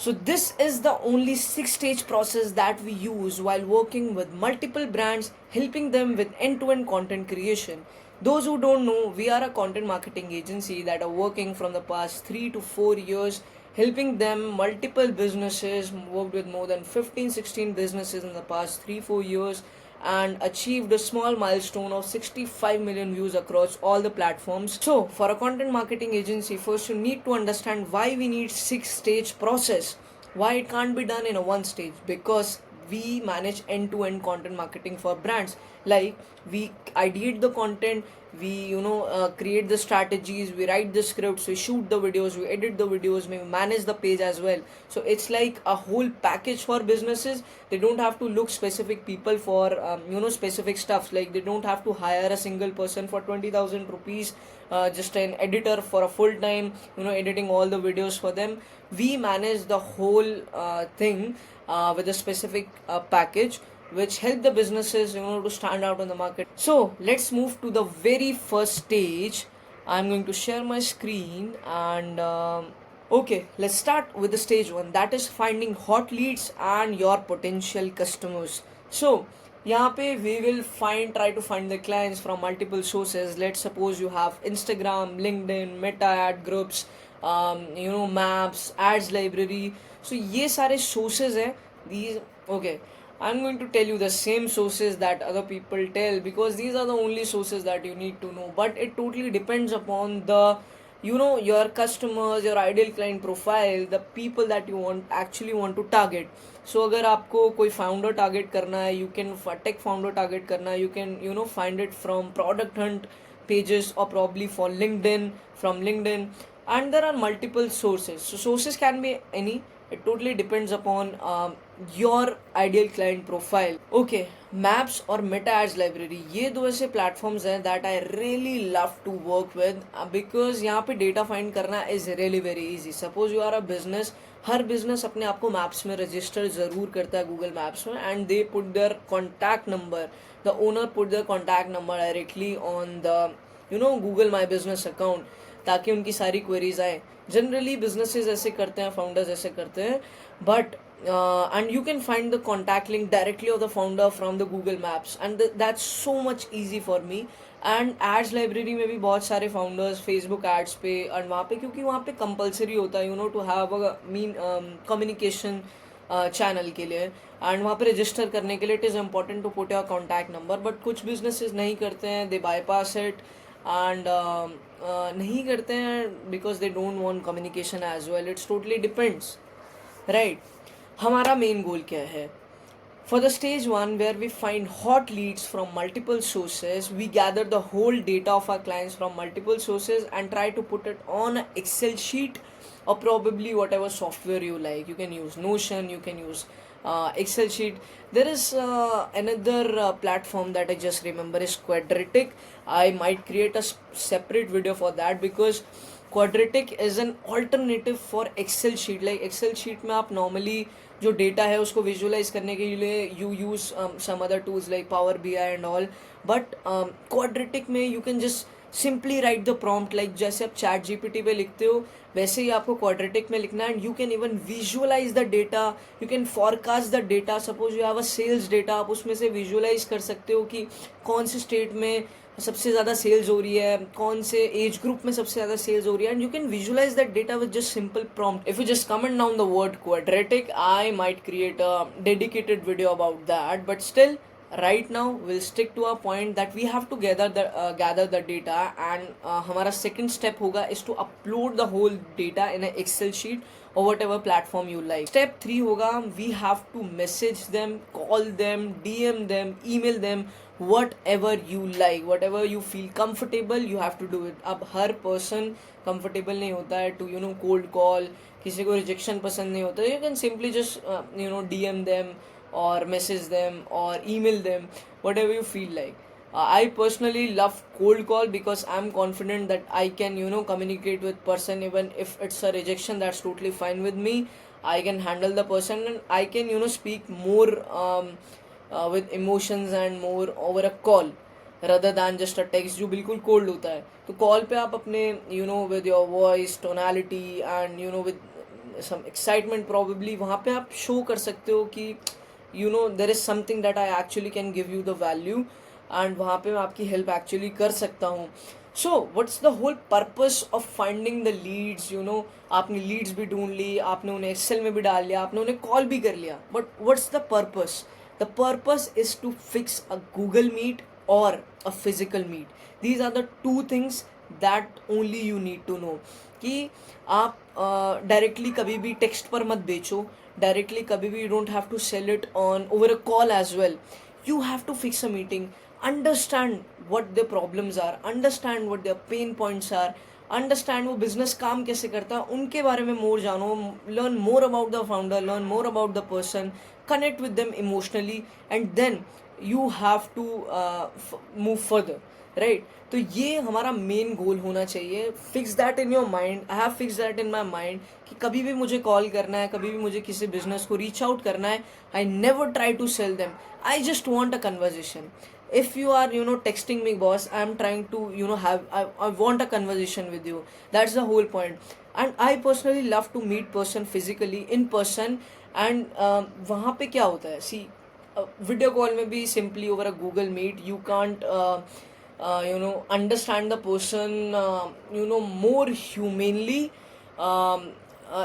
So this is the only six-stage process that we use while working with multiple brands, helping them with end-to-end content creation. Those who don't know, we are a content marketing agency that are working from the past 3 to 4 years, helping them multiple businesses, worked with more than 15, 16 businesses in the past 3, 4 years, and achieved a small milestone of 65 million views across all the platforms. So, for a content marketing agency, first you need to understand why we need six-stage process. Why it can't be done in a one stage? Because we manage end-to-end content marketing for brands. Like we ideate the content, we create the strategies, we write the scripts, we shoot the videos, we edit the videos, we manage the page as well. So it's like a whole package for businesses. They don't have to look specific people for specific stuff. Like they don't have to hire a single person for 20,000 rupees, just an editor for a full time editing all the videos for them. We manage the whole thing with a specific package which help the businesses to stand out in the market. So let's move to the very first stage. I'm going to share my screen and okay, let's start with the stage one, that is finding hot leads and your potential customers. So यहाँ पे we will try to find the clients from multiple sources. Let's suppose you have Instagram, LinkedIn, Meta ad groups, maps, ads library. So ये सारे sources हैं. These okay. I'm going to tell you the same sources that other people tell, because these are the only sources that you need to know. But it totally depends upon the your customers, your ideal client profile, the people that you want to target. So अगर आपको कोई founder target करना है, you can tech founder target करना है, you can find it from product hunt pages or probably for LinkedIn, from LinkedIn. And there are multiple sources, so sources can be any. It totally depends upon your ideal client profile. Okay, maps और meta ads library, ये दो ऐसे platforms हैं that I really love to work with, because यहाँ पे data find करना is really very easy. Suppose you are a business, her business अपने आप को maps में register ज़रूर करता है Google Maps में, and they put their contact number, the owner put their contact number directly on the Google My Business account, ताकि उनकी सारी क्वेरीज आए. जनरली बिजनेसेस ऐसे करते हैं, फाउंडर्स ऐसे करते हैं. But and you can find the contact link directly of the founder from the Google Maps, and that's so much easy for me. And ads library में भी बहुत सारे फाउंडर्स फेसबुक एड्स पे, एंड वहाँ पे क्योंकि वहाँ पे कंपलसरी होता है to have a communication channel के लिए, एंड वहाँ पे रजिस्टर करने के लिए it is important to put your contact number. But कुछ बिजनेसेस नहीं करते हैं, दे बाईपास इट एंड नहीं करते हैं because they don't want communication as well. It's totally depends, right. हमारा मेन गोल क्या है? For the stage one, where we find hot leads from multiple sources, we gather the whole data of our clients from multiple sources and try to put it on an Excel sheet or probably whatever software you like. You can use Notion, you can use Excel sheet. There is another platform that I just remember is Quadratic. I might create a separate video for that, because Quadratic is an alternative for Excel sheet. Like Excel sheet में आप normally जो data है उसको visualise करने के लिए you use some other tools like Power B I and all. But quadratic में you can just simply write the prompt, like जैसे आप चैट जीपीटी पे लिखते हो वैसे ही आपको क्वाड्रेटिक में लिखना है. And you can even visualise the data, you can forecast the data. Suppose you have a sales data, आप उसमें से विजुअलाइज कर सकते हो कि कौन से स्टेट में सबसे ज़्यादा सेल्स हो रही है, कौन से एज ग्रुप में सबसे ज़्यादा सेल्स हो रही है. And you can visualise that data with just simple prompt. If you just comment down the word quadratic, I might create a dedicated video about that. But still right now we'll stick to our point that we have to gather the data, and हमारा second step होगा is to upload the whole data in a Excel sheet or whatever platform you like. Step 3 होगा we have to message them, call them, DM them, email them, whatever you like, whatever you feel comfortable, you have to do it. अब हर person comfortable नहीं होता है to cold call, किसी को rejection पसंद नहीं होता. You can simply just DM them or message them or email them, whatever you feel like. I personally love cold call because I'm confident that I can communicate with person. Even if it's a rejection, that's totally fine with me. I can handle the person, and I can speak more with emotions and more over a call rather than just a text जो बिल्कुल cold होता है. तो call पे आप अपने with your voice tonality and with some excitement probably, वहाँ पे आप show कर सकते हो कि there is something that I actually can give you the value, and वहाँ पे मैं आपकी help actually कर सकता हूँ. So what's the whole purpose of finding the leads? आपने leads भी ढूंढ ली, आपने उन्हें Excel में भी डाल लिया, आपने उन्हें call भी कर लिया, but what's the purpose? The purpose is to fix a Google Meet or a physical meet. These are the two things that only you need to know. कि आप डायरेक्टली कभी भी टेक्स्ट पर मत बेचो, डायरेक्टली कभी भी you don't have to sell it on over a call as well. You have to fix a meeting, understand what their problems are, understand what their pain points are, understand वो business काम कैसे करता है, उनके बारे में more जानो, learn more about the founder, learn more about the person, connect with them emotionally, and then you have to move further, right? तो ये हमारा मेन गोल होना चाहिए. Fix that in your mind. I have fix that in my mind कि कभी भी मुझे call करना है, कभी भी मुझे किसी बिजनेस को रीच आउट करना है, I never try to sell them. I just want a conversation. If you are texting me, boss, I am trying to have I want a conversation with you. That's the whole point. And I personally love to meet person physically in person. And वहाँ पे क्या होता है, see, video call में भी simply over a Google Meet you can't understand the person more humanly,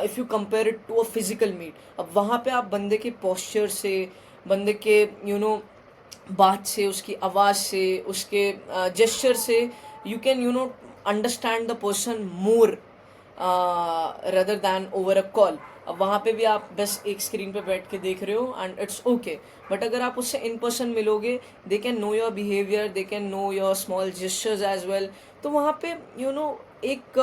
if you compare it to a physical meet. अब वहाँ पे आप बंदे के posture से, बंदे के बात से, उसकी आवाज़ से, उसके जेस्चर से you can understand the person more rather than over a call. अब वहाँ पे भी आप बस एक स्क्रीन पे बैठ के देख रहे हो एंड इट्स ओके, बट अगर आप उससे इन पर्सन मिलोगे, they can know your behaviour, they can know your small gestures as well. तो वहाँ पे एक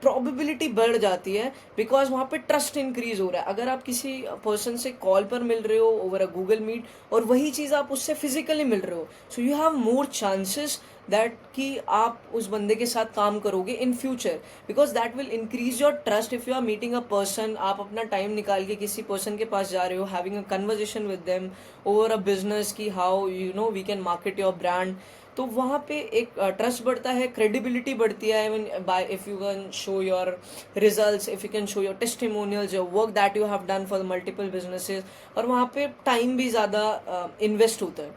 प्रोबेबिलिटी बढ़ जाती है, बिकॉज वहाँ पे ट्रस्ट इंक्रीज हो रहा है. अगर आप किसी पर्सन से कॉल पर मिल रहे हो ओवर अ गूगल मीट और वही चीज़ आप उससे फिजिकली मिल रहे हो, so you have more chances that कि आप उस बंदे के साथ काम करोगे in future, because that will increase your trust. If you are meeting a person, आप अपना टाइम निकाल के किसी पर्सन के पास जा रहे हो, having a conversation with them over a business की how we can market your brand, तो वहाँ पे एक ट्रस्ट बढ़ता है, क्रेडिबिलिटी बढ़ती है. Even by if you can show your results, if you can show your testimonials, your work that you have done for multiple businesses, और वहाँ पे टाइम भी ज़्यादा इन्वेस्ट होता है.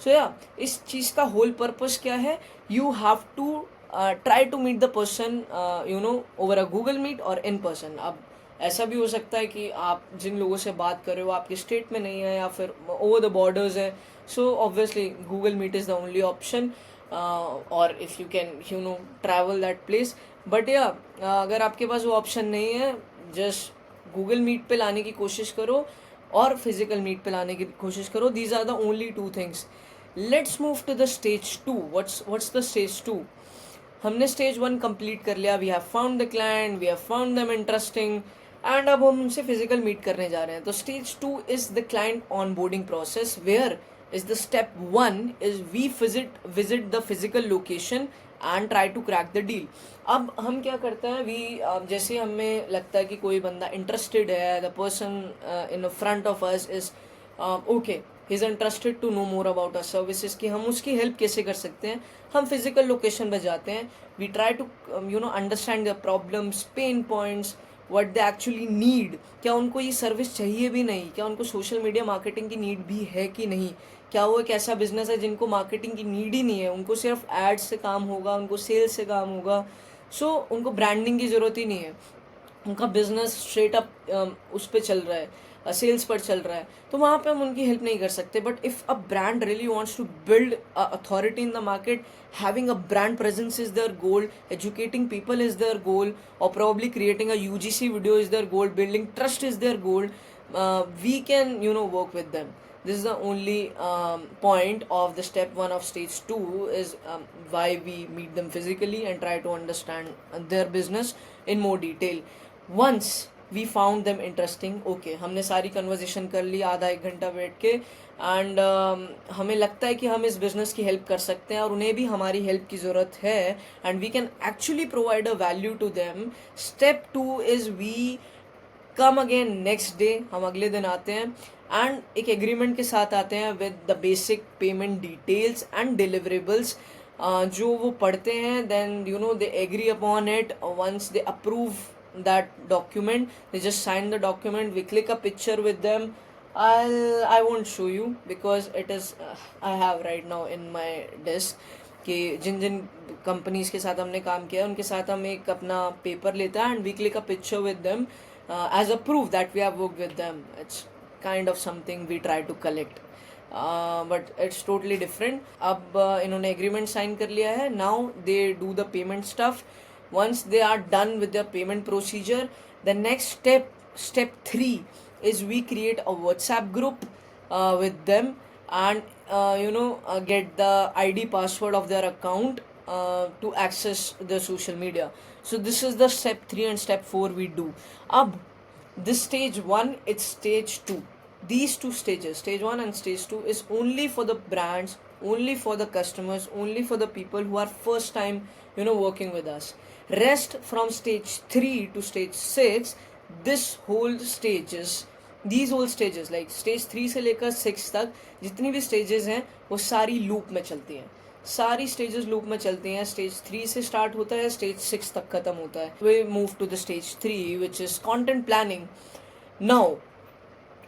सो या इस चीज़ का होल पर्पस क्या है, you have to try to meet the person over a Google Meet और इन पर्सन. अब ऐसा भी हो सकता है कि आप जिन लोगों से बात कर रहे हो आपके स्टेट में नहीं है या फिर ओवर द बॉर्डर्स है, so obviously Google Meet is the only option, or if you can travel that place. But yeah, अगर आपके पास वो ऑप्शन नहीं है, जस्ट गूगल मीट पे लाने की कोशिश करो और फिजिकल मीट पे लाने की कोशिश करो. These are the only two things. Let's move to the stage 2. What's the stage 2? हमने स्टेज 1 कंप्लीट कर लिया. We have found the client, we have found them interesting, and अब हम उनसे फिजिकल मीट करने जा रहे हैं. तो stage 2 is the client onboarding process, where is the step 1 is we visit the physical location and try to crack the deal. अब हम क्या करते हैं, जैसे हमें लगता है कि कोई बंदा इंटरेस्टेड है, the person in front of us is okay, he is interested to know more about our services, कि हम उसकी हेल्प कैसे कर सकते हैं. हम फिजिकल लोकेशन पर जाते हैं, we try to understand the problems, pain points, what they actually need. क्या उनको ये सर्विस चाहिए भी नहीं, क्या उनको सोशल मीडिया मार्केटिंग की नीड भी है कि नहीं, क्या वो एक ऐसा बिजनेस है जिनको मार्केटिंग की नीड ही नहीं है, उनको सिर्फ एड्स से काम होगा, उनको सेल्स से काम होगा, सो उनको ब्रांडिंग की ज़रूरत ही नहीं है, उनका बिजनेस स्ट्रेट अप उस पर चल रहा है, सेल्स पर चल रहा है. तो वहाँ पे हम उनकी हेल्प नहीं कर सकते. But if a brand really wants to build authority in the market, having a brand presence is their goal, educating people is their goal, or probably creating a UGC video is their goal, building trust is their goal, we can work with them. This is the only point of the step 1 of stage 2 is why we meet them physically and try to understand their business in more detail. Once we found them interesting, okay, हमने सारी conversation कर ली आधा एक घंटा बैठ के, and हमें लगता है कि हम इस बिज़नेस की हेल्प कर सकते हैं और उन्हें भी हमारी हेल्प की ज़रूरत है, and we can actually provide a value to them. Step 2 is we come again next day, हम अगले दिन आते हैं एंड एक एग्रीमेंट के साथ आते हैं with the basic payment details and deliverables. जो वो पढ़ते हैं, then they agree upon it. Once they approve that document. They just sign the document. We click a picture with them. I won't show you because it is I have right now in my desk कि जिन जिन companies के साथ हमने काम किया उनके साथ हम एक अपना पेपर लेता है and we click a picture with them as a proof that we have work with them. It's kind of something we try to collect, but it's totally different. अब इन्होंने एग्रीमेंट साइन कर लिया है. Now they do the payment stuff. Once they are done with their payment procedure, the next step 3 is we create a WhatsApp group with them and get the ID password of their account to access the social media. So this is the step 3 and step 4 we do. Ab this stage 1, it's stage 2. These two stages, stage 1 and stage 2, is only for the brands, only for the customers, only for the people who are first time working with us. Rest from stage 3 to stage 6, this whole stages, these whole stages like stage 3 से लेकर 6 तक जितनी भी stages हैं वो सारी loop में चलती हैं. सारी stages loop में चलती हैं. stage 3 से start होता है, stage 6 तक खत्म होता है. We move to the stage 3 which is content planning. Now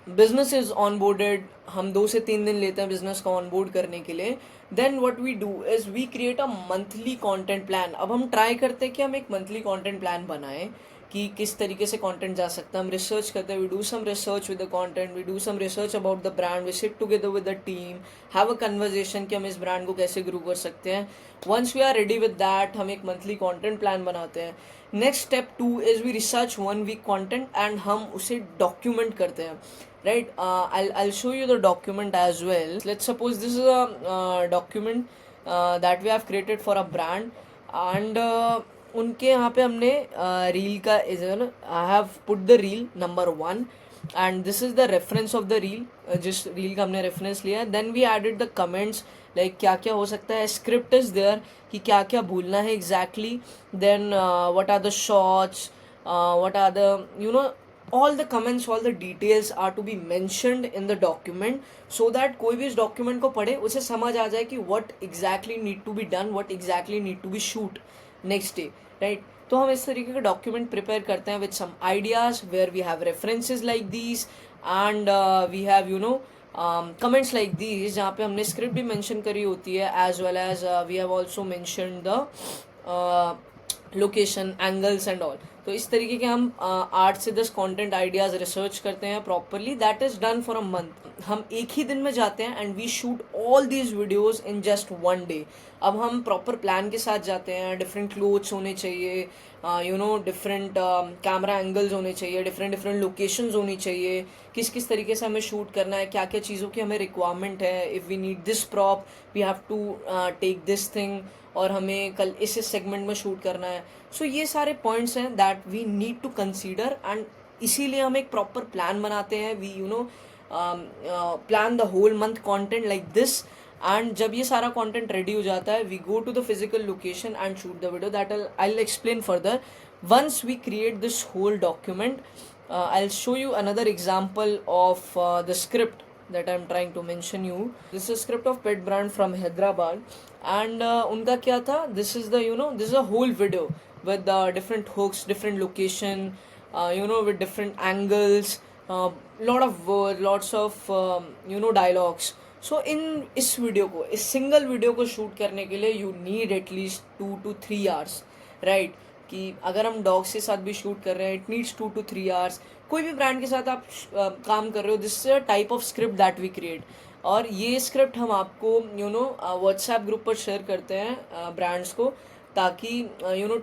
business is onboarded. हम 2 से 3 दिन लेते हैं बिजनेस को ऑनबोर्ड करने के लिए. Then what we do is we create a monthly content plan. अब हम ट्राई करते हैं कि हम एक मंथली कंटेंट प्लान बनाएं कि किस तरीके से कंटेंट जा सकता है. हम रिसर्च करते हैं. We do some research with the content, we do some research about the brand, we sit together with the team, have a conversation कि हम इस ब्रांड को कैसे ग्रो कर सकते हैं. Once we are ready with that हम एक मंथली कंटेंट प्लान बनाते हैं. Next step 2 is we research 1 week content and हम उसे डॉक्यूमेंट करते हैं. Right, I'll show you the document as well. Let's suppose this is a document that we have created for a brand and उनके यहाँ पे हमने reel का I have put the reel number 1 and this is the reference of the reel. जिस reel का हमने reference लिया है. Then we added the comments like क्या क्या हो सकता है. Script is there कि क्या क्या भूलना है exactly. Then what are the shots, what are the all the comments, all the details are to be mentioned in the document so that कोई भी इस document को पढ़े उसे समझ आ जाए कि what exactly need to be done, what exactly need to be shoot next day, right? तो हम इस तरीके का document prepare करते हैं with some ideas where we have references like these and we have comments like these जहाँ पे हमने script भी mention करी होती है as well as we have also mentioned the location, angles and all. तो इस तरीके के हम 8 से 10 कंटेंट आइडियाज़ रिसर्च करते हैं properly. That is done for a month. हम एक ही दिन में जाते हैं and we shoot all these videos in just 1 day. अब हम प्रॉपर प्लान के साथ जाते हैं. डिफरेंट क्लोथ्स होने चाहिए, डिफरेंट कैमरा एंगल्स होने चाहिए, डिफरेंट लोकेशंस होनी चाहिए, किस किस तरीके से हमें शूट करना है, क्या क्या चीज़ों की हमें रिक्वायरमेंट है. If we need this prop we have to take this thing और हमें कल इस सेगमेंट में शूट करना है. सो ये सारे पॉइंट्स हैं that we need to consider and इसीलिए हम एक प्रॉपर प्लान बनाते हैं. We plan the whole month content like this and जब ये सारा कंटेंट रेडी हो जाता है we go to the physical location and shoot the video. That I will explain further once we create this whole document. I will show you another example of the script that I'm trying to mention you. This is a script of pet brand from Hyderabad and उनका क्या था. This is the this is a whole video with different hooks, different location, with different angles, lot of words, lots of dialogues. So इस video को, इस single video को shoot करने के लिए you need at least 2 to 3 hours, right? कि अगर हम डॉग्स के साथ भी शूट कर रहे हैं इट नीड्स 2 to 3 hours. कोई भी ब्रांड के साथ आप काम कर रहे हो, this is a type of script that we create. और ये स्क्रिप्ट हम आपको व्हाट्सएप ग्रुप पर शेयर करते हैं ब्रांड्स को ताकि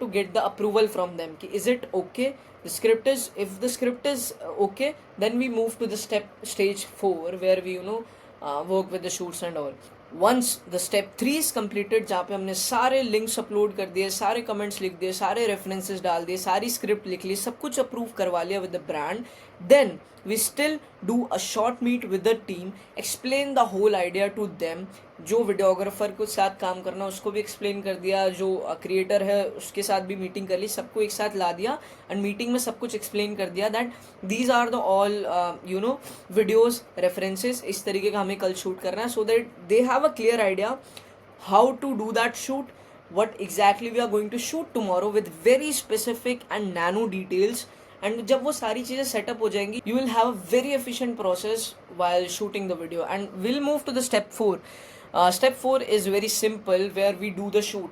to get the approval from them कि is it okay the script is. If the script is okay then we move to the stage 4 where we work with the shoots and all. Once the step 3 is completed जहाँ पे हमने सारे links upload कर दिए, सारे comments लिख दिए, सारे रेफरेंसेस डाल दिए, सारी स्क्रिप्ट लिख ली, सब कुछ अप्रूव करवा लिया with the brand, then we still do a short meet with the team, explain the whole idea to them. जो वीडियोग्राफर के साथ काम करना उसको भी एक्सप्लेन कर दिया, जो क्रिएटर है उसके साथ भी मीटिंग कर ली, सबको एक साथ ला दिया एंड मीटिंग में सब कुछ एक्सप्लेन कर दिया that these are the all videos references, इस तरीके का हमें कल शूट करना है so that they have a clear idea how to do that shoot. what exactly we are going to shoot tomorrow with very specific and nano details. And जब वो सारी चीज़ें सेटअप हो जाएंगी, you will have a very efficient process while shooting the video. And we'll move to the step 4. Step 4 is very simple, where we do the shoot.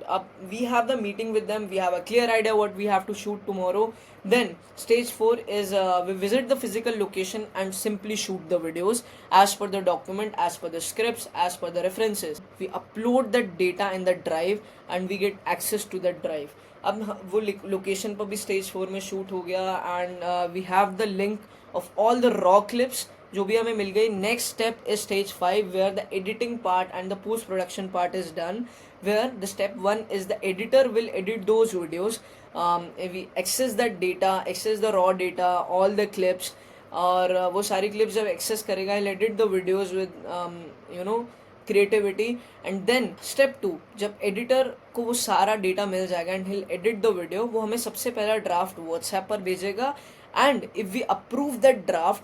We have the meeting with them, we have a clear idea what we have to shoot tomorrow. Then stage 4 is we visit the physical location and simply shoot the videos as per the document, as per the scripts, as per the references. We upload the data in the drive and we get access to that drive. अब वो location पर भी stage 4 में shoot हो गया, and we have the link of all the raw clips जो भी हमें मिल गई. Next step is stage 5, where the editing part and the post production part is done, where the step 1 is the editor will edit those videos. We access that data, access the raw data, all the clips, और वो सारी clips जब access करेगा, he'll edit the videos with creativity. And then step 2, जब editor को वो सारा data मिल जाएगा and he'll edit the video, वो हमें सबसे पहला ड्राफ्ट व्हाट्सएप पर भेजेगा. And if we approve that draft,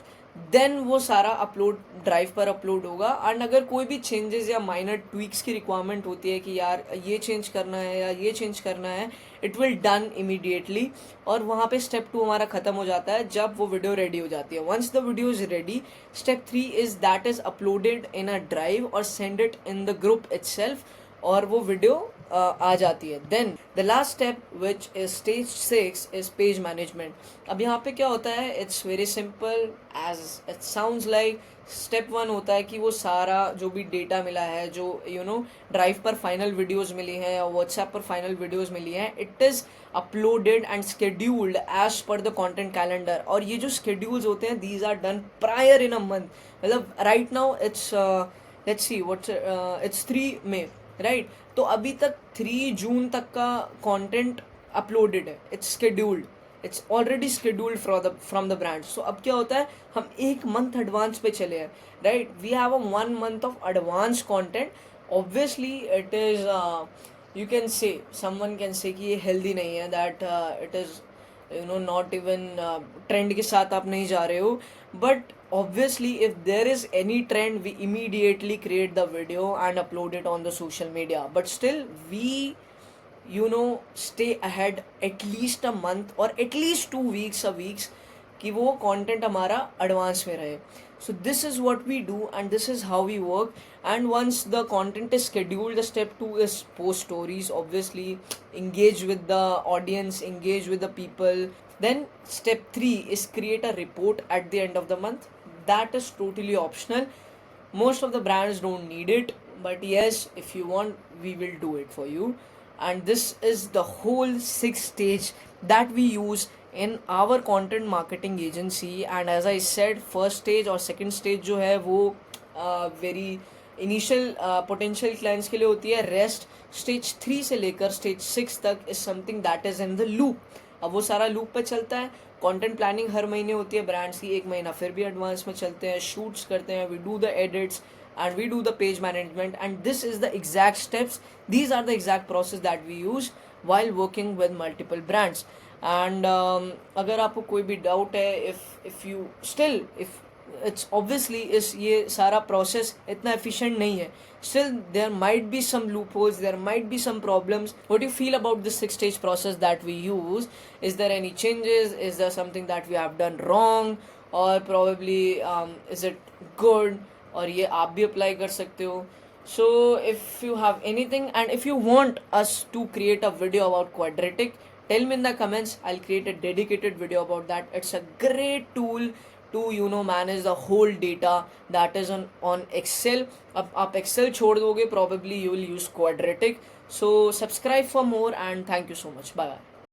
then वो सारा अपलोड ड्राइव पर अपलोड होगा. एंड अगर कोई भी चेंजेस या माइनर ट्वीक्स की रिक्वायरमेंट होती है कि यार ये चेंज करना है या ये चेंज करना है, इट विल डन इमीडिएटली. और वहाँ पे स्टेप 2 हमारा खत्म हो जाता है जब वो वीडियो रेडी हो जाती है. Once the video is ready, step 3 is that is uploaded in a drive और send it in the group itself, और वो वीडियो आ जाती है. Then the last step which is stage 6 is page management. अब यहाँ पे क्या होता है, it's very simple as it sounds like. Step 1 होता है कि वो सारा जो भी डेटा मिला है, जो ड्राइव पर फाइनल वीडियोस मिली हैं और व्हाट्सएप पर फाइनल वीडियोस मिली हैं, it is uploaded and scheduled as per the content calendar. और ये जो स्केड्यूल्स होते हैं, these are done prior in a month. मतलब right now it's let's see what's it's 3 May, right. तो अभी तक 3 जून तक का कंटेंट अपलोडेड है, it's scheduled, it's already scheduled from the brand. So अब क्या होता है, हम 1 मंथ एडवांस पे चले हैं, right. We have a 1 month of advance content. Obviously it is you can say, someone can say कि ये हेल्दी नहीं है, that it is not even trend के साथ आप नहीं जा रहे हो. But obviously if there is any trend, we immediately create the video and upload it on the social media. But still we stay ahead at least a month or at least 2 weeks कि वो content हमारा advance में रहे. So this is what we do and this is how we work. And once the content is scheduled, the step 2 is post stories. Obviously engage with the audience, engage with the people. Then step 3 is create a report at the end of the month. That is totally optional. Most of the brands don't need it, but yes, if you want, we will do it for you. And this is the whole 6 stage that we use in our content marketing agency. And as I said, first stage और second stage जो है वो very initial potential clients के लिए होती है. Rest stage 3 से लेकर stage 6 तक is something that is in the loop. अब वो सारा लूप पे चलता है. कंटेंट प्लानिंग हर महीने होती है ब्रांड्स की, 1 महीना फिर भी एडवांस में चलते हैं, शूट्स करते हैं, we do the edits and we do the page management. And this is the exact steps, these are the exact process that we use while working with multiple brands. And अगर आपको कोई भी doubt है, if you still if it's obviously is ये सारा process इतना efficient नहीं है, still there might be some loopholes, there might be some problems. What do you feel about this 6-stage process that we use? Is there any changes? Is there something that we have done wrong, or probably is it good, और ये आप भी apply कर सकते हो. So if you have anything and if you want us to create a video about Quadratic, tell me in the comments. I'll create a dedicated video about that. It's a great tool to manage the whole data that is on Excel. अब आप Excel छोड़ दोगे, probably you will use Quadratic. So subscribe for more and thank you so much. Bye bye.